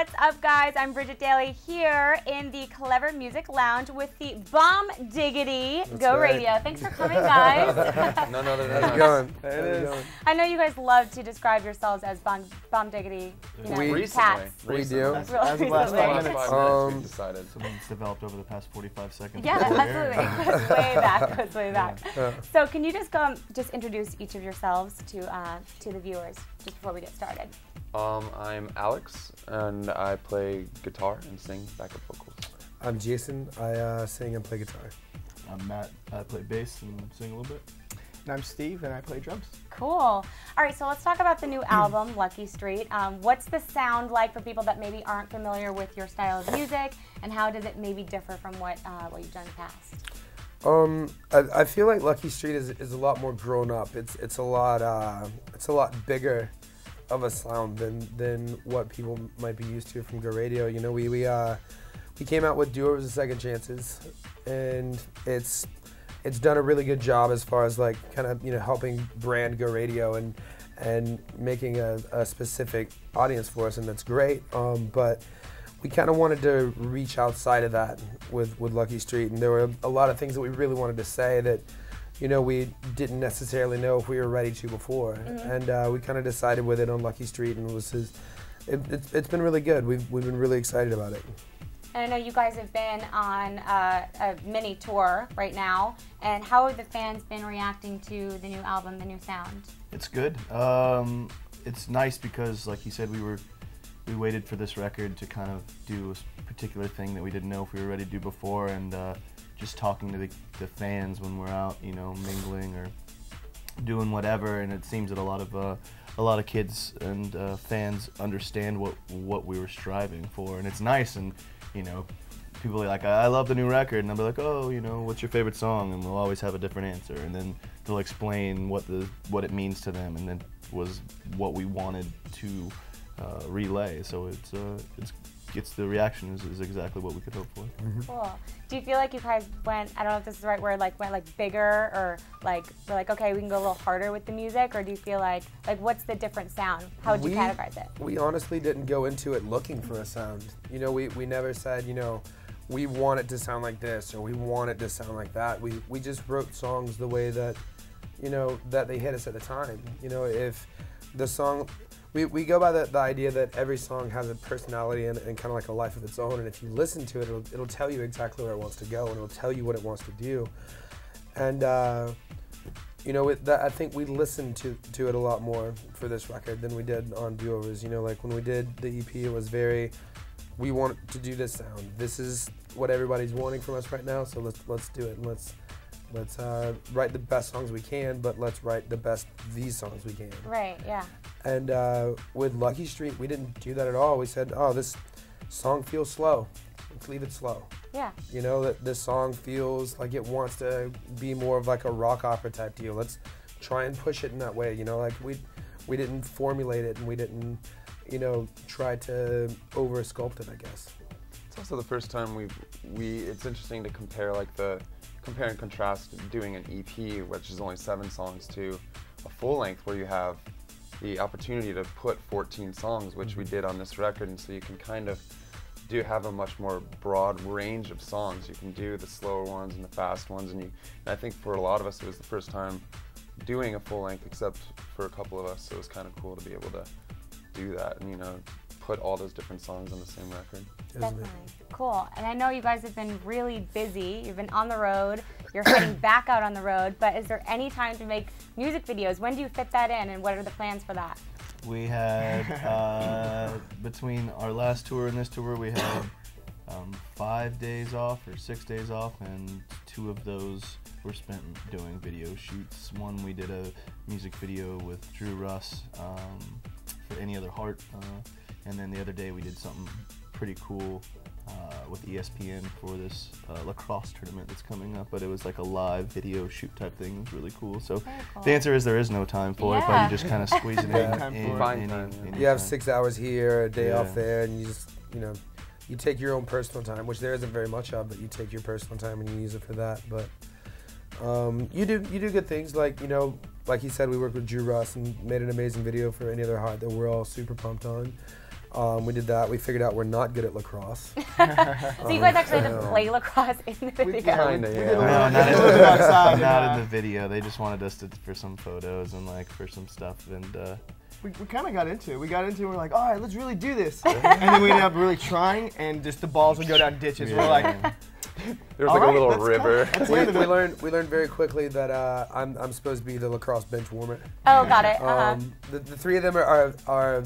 What's up, guys? I'm Bridget Daly here in the Clever Music Lounge with the Bomb Diggity Go right. Radio. Thanks for coming, guys. None other than us. Going. There it is. I know you guys love to describe yourselves as Bomb Diggity, you know, cats. We do. As of last 5 minutes. We've decided. Something's developed over the past 45 seconds. Yeah, absolutely. It goes way back. Goes way back. Yeah. So, can you just introduce each of yourselves to the viewers just before we get started? I'm Alex, and I play guitar and sing backup vocals. I'm Jason. I sing and play guitar. I'm Matt. I play bass and sing a little bit. And I'm Steve, and I play drums. Cool. All right, so let's talk about the new album, Lucky Street. What's the sound like for people that maybe aren't familiar with your style of music, and how does it maybe differ from what you've done in the past? I feel like Lucky Street is a lot more grown up. It's a lot bigger of a sound than what people might be used to from Go Radio. You know, we came out with Do-Overs and Second Chances, and it's done a really good job as far as like kind of, you know, helping brand Go Radio and making a specific audience for us, and that's great. But we kind of wanted to reach outside of that with Lucky Street, and there were a lot of things that we really wanted to say that, you know, we didn't necessarily know if we were ready to before, and we kind of decided with it on Lucky Street, and it's been really good. We've been really excited about it. And I know you guys have been on a mini tour right now, and how have the fans been reacting to the new album, the new sound? It's good. It's nice because, like you said, we waited for this record to kind of do a particular thing that we didn't know if we were ready to do before, and just talking to the fans when we're out, you know, mingling or doing whatever, and it seems that a lot of kids and fans understand what we were striving for, and it's nice. And you know, people are like, I love the new record, and I'll be like, oh, you know, what's your favorite song? And they'll always have a different answer, and then they'll explain what it means to them, and then was what we wanted to relay. So it's the reaction is exactly what we could hope for. Cool. Do you feel like you guys went, I don't know if this is the right word, went bigger, or we're like, okay, we can go a little harder with the music, or do you feel like what's the different sound? How would you categorize it? We honestly didn't go into it looking for a sound. You know, we never said, you know, we want it to sound like this, or we want it to sound like that. We just wrote songs the way that, you know, that they hit us at the time. You know, if the song, we go by the idea that every song has a personality and kind of like a life of its own, and if you listen to it, it'll tell you exactly where it wants to go, and it'll tell you what it wants to do. And you know, I think we listened to it a lot more for this record than we did on Do-Overs. You know, like when we did the EP, it was very, we want to do this sound. This is what everybody's wanting from us right now, so let's do it, and let's write the best songs we can, but let's write the best these songs we can. Right, yeah. And with Lucky Street, we didn't do that at all. We said, oh, this song feels slow. Let's leave it slow. Yeah. You know, that this song feels like it wants to be more of like a rock opera type deal. Let's try and push it in that way. You know, like we didn't formulate it, and we didn't, you know, try to over sculpt it, I guess. It's also the first time it's interesting to compare and contrast doing an EP, which is only 7 songs, to a full length where you have the opportunity to put 14 songs, which we did on this record, and so you can kind of have a much more broad range of songs. You can do the slower ones and the fast ones, and I think for a lot of us it was the first time doing a full length, except for a couple of us, so it was kind of cool to be able to do that and, you know, put all those different songs on the same record. Definitely. Cool. And I know you guys have been really busy. You've been on the road. You're heading back out on the road. But is there any time to make music videos? When do you fit that in, and what are the plans for that? We had, between our last tour and this tour, we had 5 days off or 6 days off, and 2 of those were spent doing video shoots. One, we did a music video with Drew Russ for Any Other Heart, and then the other day we did something pretty cool with ESPN for this lacrosse tournament that's coming up, but it was like a live video shoot type thing. It was really cool. So cool. The answer is there is no time for it, but you just kind of squeeze it in. You have 6 hours here, a day off there, and you just, you know, you take your own personal time, which there isn't very much of, but you take your personal time and you use it for that. But you do good things, like, you know, like he said, we worked with Drew Russ and made an amazing video for Any Other Heart that we're all super pumped on. We did that. We figured out we're not good at lacrosse. So you guys actually had to play lacrosse in the video? Kinda, yeah. No, not in the outside, not in the video. They just wanted us to for some photos and like for some stuff and. We kind of got into it. We got into it. We're like, all right, let's really do this. And then we ended up really trying, and just the balls would go down ditches. We're like, There was like a little river. we learned very quickly that I'm supposed to be the lacrosse bench warmer. Oh, got it. The three of them are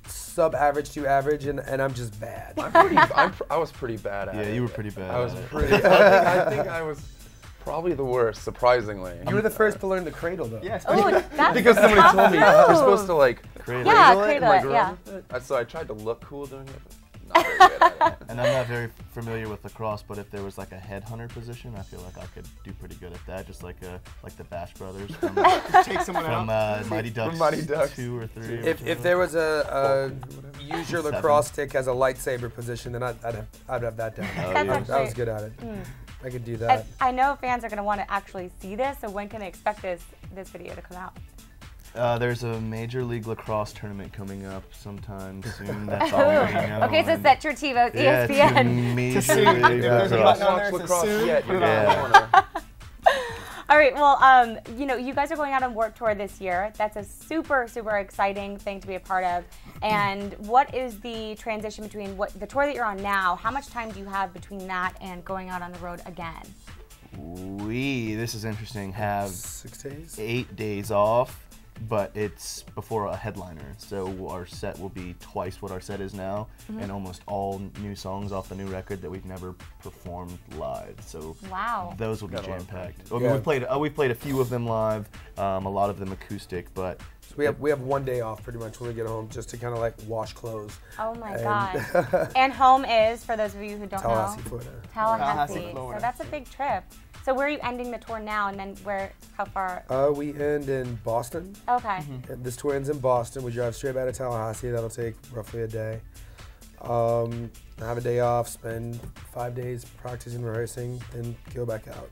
sub-average to average, and I'm just bad. I was pretty bad at it. Yeah, you were pretty bad. I was at it. pretty. I think I was probably the worst, surprisingly. You were the first to learn the cradle, though. yes. Oh, that's Because somebody tough told me too. you're supposed to like Cradle. Yeah, cradle it and, cradle like it, run yeah. with it. So I tried to look cool doing it, but not very good at it. And I'm not very familiar with lacrosse, but if there was like a headhunter position, I feel like I could do pretty good at that. Just like the Bash Brothers from, Just take someone from out. Mighty Ducks, Mighty Ducks. 2 or 3. If there was a use your lacrosse stick as a lightsaber position, then I'd have that down. Oh, That's yeah. actually- I was good at it. I could do And that. I know fans are going to want to actually see this, so when can they expect this video to come out? There's a Major League Lacrosse tournament coming up sometime soon. That's all we know. Okay, so set your TiVos, Yeah, ESPN. Major see League if there's a Lacrosse. button on there, Watch it says lacrosse soon. yet. You're Yeah. not gonna. All right, well, you guys are going out on Warped Tour this year. That's a super, super exciting thing to be a part of. And what is the transition between the tour that you're on now? How much time do you have between that and going out on the road again? This is interesting, have 6 days. 8 days off, but it's before a headliner. So our set will be twice what our set is now, and almost all new songs off the new record that we've never performed live. So Wow. those will be Got a lot of jam-packed. Yeah. We played a few of them live, a lot of them acoustic, but So we have 1 day off pretty much when we get home, just to kind of like wash clothes. Oh my And- God. And home is, for those of you who don't Tallahassee, know, Florida. Tallahassee. Tallahassee, So Florida. that's a big trip. So where are you ending the tour now, and then how far? We end in Boston. Okay. And this tour ends in Boston. We drive straight back to Tallahassee. That'll take roughly a day. Have a day off, spend 5 days practicing, rehearsing, then go back out.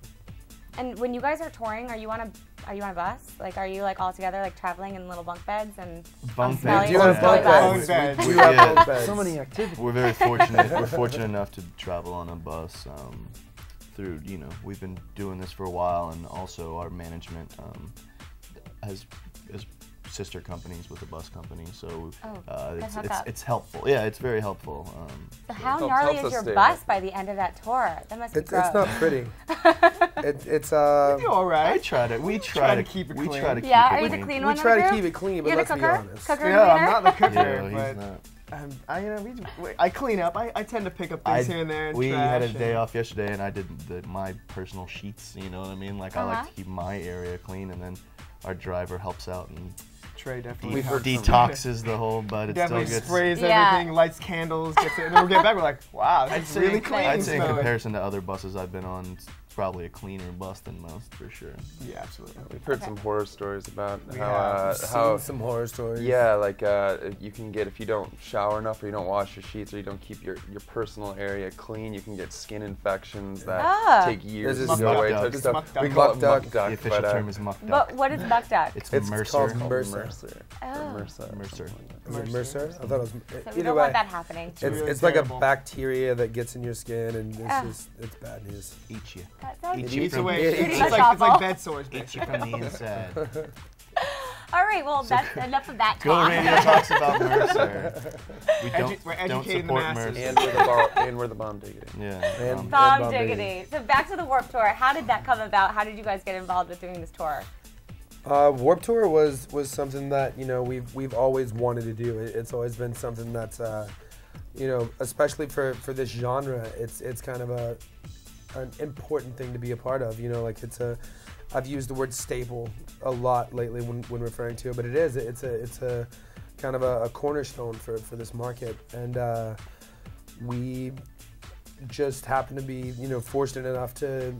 And when you guys are touring, are you on a bus? Like, are you like all together, like traveling in little bunk beds and Bunk smelly- beds. We do have smelly bunk bus? beds. Bunk We do beds. have bunk beds. So many activities. we're very fortunate. We're fortunate enough to travel on a bus through, we've been doing this for a while, and also our management has sister companies with the bus company, so good hookup. it's helpful. Yeah, it's very helpful. So how Helps gnarly us is your stay bus up. by the end of that tour? That must be It's gross. not pretty. It's You're all I right. try to. We try to keep it we clean. try to keep Yeah, it are you the clean. clean we one? try in the to group? keep it clean, but You're let's the be cooker? honest. Cooker Yeah, I'm cleaner? not the cooker, Yeah, he's but not. I clean up. I tend to pick up things here and there. And We had a trash day and- off yesterday, and I did my personal sheets. You know what I mean? Like I like Uh-huh. to keep my area clean, and then our driver helps out and Trey definitely We've heard helps. detoxes the whole, but it still Definitely gets. sprays Yeah. everything, lights candles, gets it, and then we'll get back. We're like, wow, I'd it's say, really clean. I'd say in smelling. comparison to other buses I've been on, it's probably a cleaner bus than most for sure. Yeah, absolutely. We've heard some horror stories about We how Seen some horror stories. yeah, like you can get, if you don't shower enough or you don't wash your sheets or you don't keep your personal area clean, you can get skin infections that Ah. take years There's to this go away. muck Took duck. stuff- Muck duck. We call it Muck duck. muck duck, The official but, term is muck duck. But what is buck duck? It's It's Mercer. called called Mercer. Mercer. Oh. Mercer. or Mercer. something like that. Is it Mercer? I thought it was. So we Either don't way, want that happening. it's really it's like a terrible. bacteria that gets in your skin, and it's Ah. just it's bad news. Eat you. That sounds Eat It you eats from, away. It It's eats like awful. bed sores. eat you from the inside. All right, well, that's enough of that Go talk. Radio talks about Mercer. We We're don't educating the support masses. Mercer. And we're the bomb diggity. Yeah. And- Bomb Bomb diggity. So back to the Warped Tour. How did that come about? How did you guys get involved with doing this tour? Warped Tour was something that we've always wanted to do. It's always been something that's especially for this genre, it's kind of an important thing to be a part of. I've used the word staple a lot lately when referring to it, but it's a kind of a cornerstone for this market, and we just happen to be fortunate enough to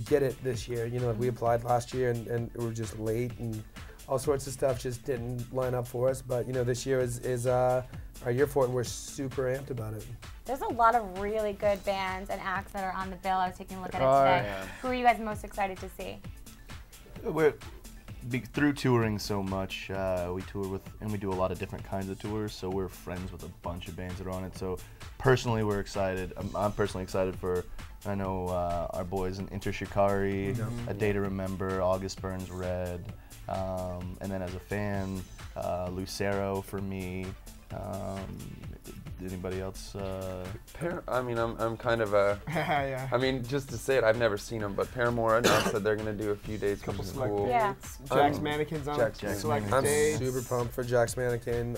get it this year. We applied last year and we were just late, and all sorts of stuff just didn't line up for us. But this year is our year for it, and we're super amped about it. There's a lot of really good bands and acts that are on the bill. I was taking a look at it There are, today. yeah. Who are you guys most excited to see? through touring so much, we tour with, and we do a lot of different kinds of tours, so we're friends with a bunch of bands that are on it. So personally, we're excited. I'm personally excited for, I know our boys in Intershikari, A Day to Remember, August Burns Red, and then as a fan, Lucero for me. Anybody else? I mean, I'm kind of a. Yeah. I mean, just to say it, I've never seen them, but Paramore announced that they're going to do a few dates, which is cool. Yeah. Jack's Mannequins on Jack's select Mannequins. I'm dates. super pumped for Jack's Mannequin.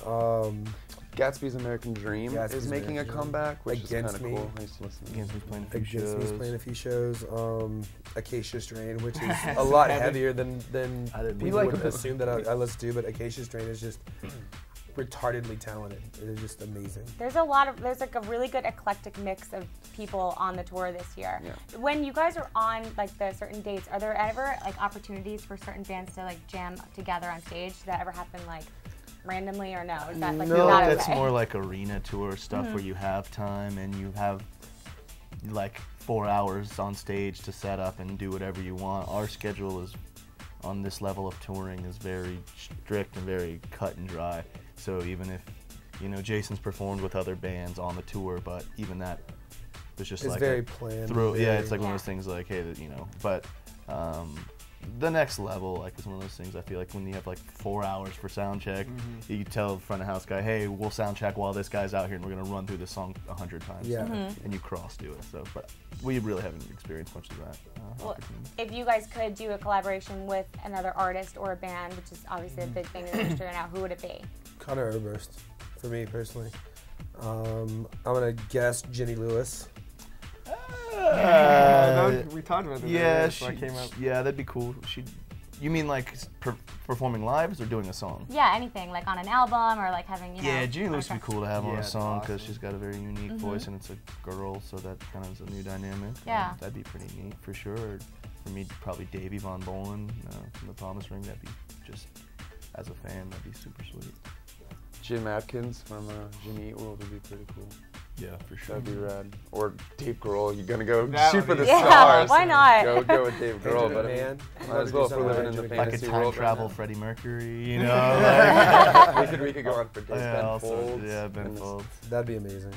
Gatsby's American Dream Gatsby's is making a American Dream. comeback, which Against is kind Me. of cool. Nice to listen to. Against Me's playing a few Against Me's shows. playing a few shows. Acacia Strain, which is a lot heavier than people would assume that I let's do, but Acacia Strain is just retardedly talented. It is just amazing. There's like a really good eclectic mix of people on the tour this year. Yeah. When you guys are on like the certain dates, are there ever like opportunities for certain bands to like jam together on stage? Does that ever happen like randomly or no? Is that like No, not that's okay? more like arena tour stuff where you have time and you have like 4 hours on stage to set up and do whatever you want. Our schedule is on this level of touring is very strict and very cut and dry. So even if, you know, Jason's performed with other bands on the tour, but even that was just It's like very planned. yeah, it's like one Yeah. of those things like, hey, you know, but the next level, like, is one of those things I feel like when you have like 4 hours for sound check, you tell the front of house guy, hey, we'll sound check while this guy's out here and we're gonna run through this song 100 times. Yeah. And you cross do it. So, but we really haven't experienced much of that. Well, opportunity. if you guys could do a collaboration with another artist or a band, which is obviously a big thing in the industry right now, who would it be? Connor Oberst, for me personally. I'm gonna guess Jenny Lewis. We talked about that. Yeah, before I came up. yeah, that'd be cool. You mean like performing live or doing a song? Yeah, anything like on an album or like having, you know. Yeah, Jenny Lewis would be cool to have on Yeah, a it's song because awesome. she's got a very unique voice and it's a girl, so that kind of is a new dynamic. Yeah. That'd be pretty neat for sure. For me, probably Davey Von Bolen from the Promise Ring. That'd be just, as a fan, that'd be super sweet. Jim Atkins from Jimmy Eat World would be pretty cool. Yeah, for sure. That'd be rad. Or Dave Grohl, you're gonna go That shoot would for be- the Yeah, stars. why not? Go with Dave Grohl, but I mean, Man. might as well if we're living in the Like a fantasy time world travel right Freddie Mercury, you know? Like, we could go on for days. yeah, Ben also, Folds. yeah, Ben and Folds. That'd be amazing.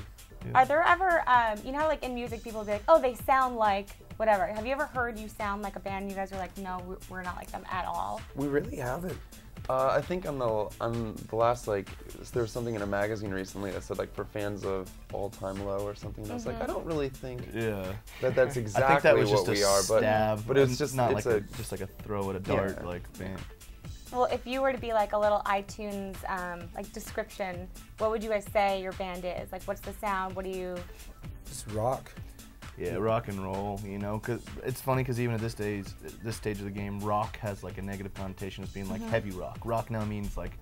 Are there ever, you know how like in music people be like, oh, they sound like whatever. Have you ever heard you sound like a band and you guys are like, no, we're not like them at all? We really haven't. I think on the last, like, there was something in a magazine recently that said, like, for fans of All Time Low or something. And I was like, I don't really think Yeah. that's I exactly think that was what just we a are, stab, but it's just not it's like just like a throw at a dart, Yeah. like band. Well, if you were to be like a little iTunes like description, what would you guys say your band is? Like, what's the sound? What do you? Just rock. Yeah, rock and roll, you know, cause it's funny because even at this stage of the game, rock has like a negative connotation as being like heavy rock. Rock now means like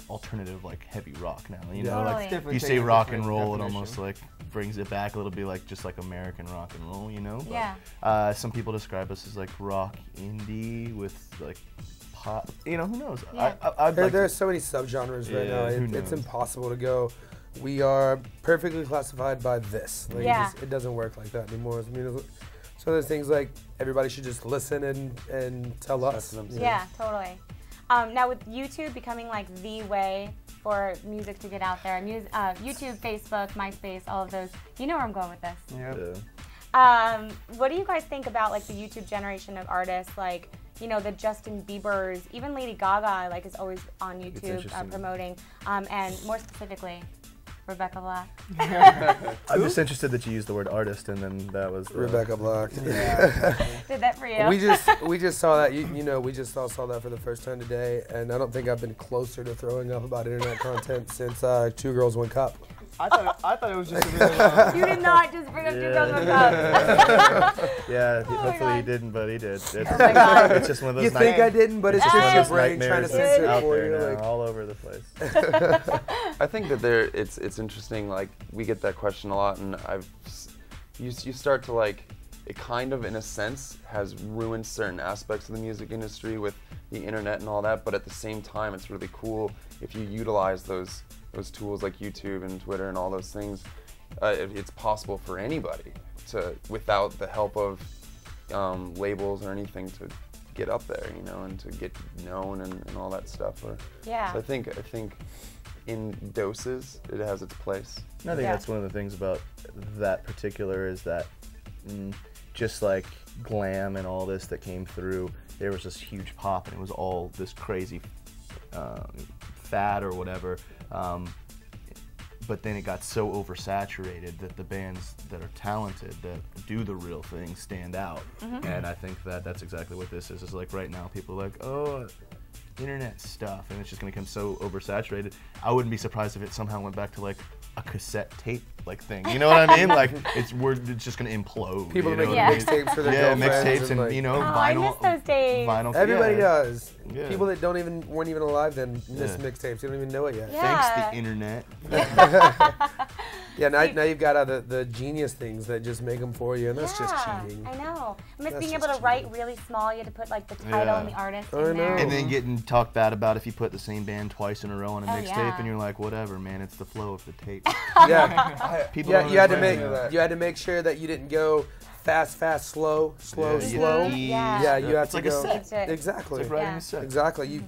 alternative, like heavy rock now, you know, Totally. like It's if you say rock and roll, it almost like brings it back a little bit, like just like American rock and roll, you know. Yeah. But, some people describe us as like rock indie with like pop, you know, who knows? Yeah. I'd like There's so many subgenres right Yeah, now. who It's knows? impossible to go. We are perfectly classified by this. Like, Yeah. it doesn't work like that anymore. I mean, so there's things like everybody should just listen and tell us. them. you know? Yeah, totally. Now with YouTube becoming like the way for music to get out there, YouTube, Facebook, MySpace, all of those, you know where I'm going with this. yeah. What do you guys think about like the YouTube generation of artists, like, you know, the Justin Biebers, even Lady Gaga, like, is always on YouTube interesting. promoting, and more specifically, Rebecca Black. I'm just interested that you used the word artist, and then that was Rebecca Black. Did that for you? we just saw that. You know, we just saw that for the first time today, and I don't think I've been closer to throwing up about internet content since Two Girls One Cup. I thought it was just a really You did not just bring up Two Girls One Yeah. Cup. Yeah, my hopefully he God. didn't, but he did. It's, Oh my God. it's just one of those You think I didn't, but it's It's just one your of those brain trying to nightmares censor it out for there you. now, Like, all over the place. I think that it's interesting. Like, we get that question a lot, and you start to, like, it kind of, in a sense, has ruined certain aspects of the music industry with the internet and all that. But at the same time, it's really cool if you utilize those tools like YouTube and Twitter and all those things. It's possible for anybody to, without the help of labels or anything, to get up there, you know, and to get known and all that stuff. Yeah. So I think in doses it has its place. I think that's one of the things about that particular is that just like glam and all this that came through, there was this huge pop and it was all this crazy fad or whatever. But then it got so oversaturated that the bands that are talented, that do the real thing, stand out. And I think that that's exactly what this is. It's like right now people are like, oh, internet stuff, and it's just going to become so oversaturated. I wouldn't be surprised if it somehow went back to like a cassette tape like thing. You know what I mean? Like it's just going to implode. People you make know? mixtapes for their girlfriends. Mixtapes and like, you know, I miss vinyl. those days. Vinyl. everybody does. Yeah. People that weren't even alive then miss mixtapes. They don't even know it yet. Thanks the internet. Yeah, now you've got the genius things that just make them for you, and that's just cheating. I know. I miss That's being just able to write cheating. really small. You had to put like the title and the artist in there. And then getting talked bad about if you put the same band twice in a row on a mixtape, yeah. and you're like, whatever, man, it's the flow of the tape. Yeah, People yeah. don't You had to understand make that. you had to make sure that you didn't go fast, slow, Yeah, slow. Yeah. Yeah, you have It's to like a go set. exactly. It's like writing Yeah. a set. Exactly.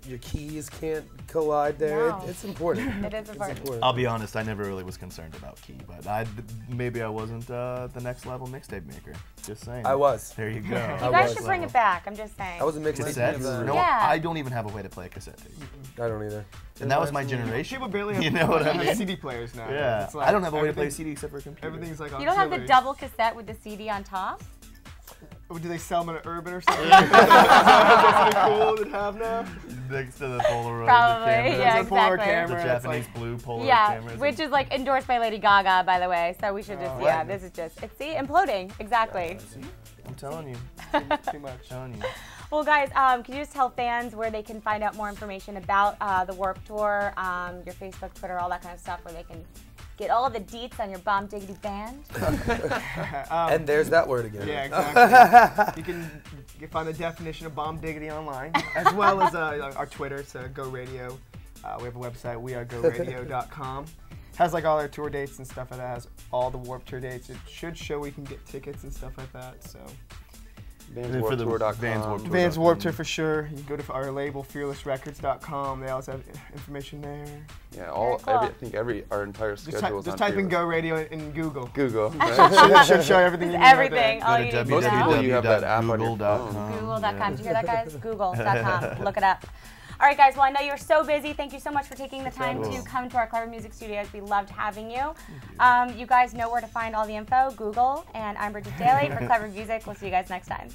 Your keys can't collide there. No. It's important. It is important. I'll be honest, I never really was concerned about key, but maybe I wasn't the next level mixtape maker. Just saying. I was. There you go. You I guys was. should bring it back. I'm just saying. I was a mixtape. Cassettes? No, Yeah. I don't even have a way to play a cassette tape. I don't either. And that was my generation. People barely have You know what I mean? CD players now. Yeah. It's like I don't have a way to play a everything- CD except for a computer. Everything's like You don't have the auxiliary. double cassette with the CD on top? Oh, do they sell them at Urban or something? Is that something cool to have now? Next to the Polaroid. Probably, the camera. yeah, There's a Polaroid exactly. The camera. It's Japanese like, blue Polaroid Yeah, cameras. which is like endorsed by Lady Gaga, by the way. So we should just, wow. this is just, see, imploding. Exactly. I'm telling you. too much. Telling you. Well, guys, can you just tell fans where they can find out more information about the Warped Tour, your Facebook, Twitter, all that kind of stuff, where they can get all the deets on your Bomb Diggity band? And there's that word again. Yeah, exactly. You can find the definition of Bomb Diggity online, as well as our Twitter. It's Go Radio. We have a website, wearegoradio.com. Has like all our tour dates and stuff. It has all the Warped Tour dates. It should show where you can get tickets and stuff like that. So. VansWarpedTour.com. Vans Warped Tour for sure. You can go to our label, fearlessrecords.com. They also have information there. Yeah, our entire Just, schedule is just on type in Fearless. Go Radio in Google. Google. Should show everything you need Everything. right All Go you to need to know. people, you have that app on your phone. Google.com. Google.com. Did you hear that, guys? Google.com. Look it up. All right, guys. Well, I know you're so busy. Thank you so much for taking the time to come to our Clever Music Studios. We loved having you. You guys know where to find all the info. Google. And I'm Bridget Daly for Clever Music. We'll see you guys next time.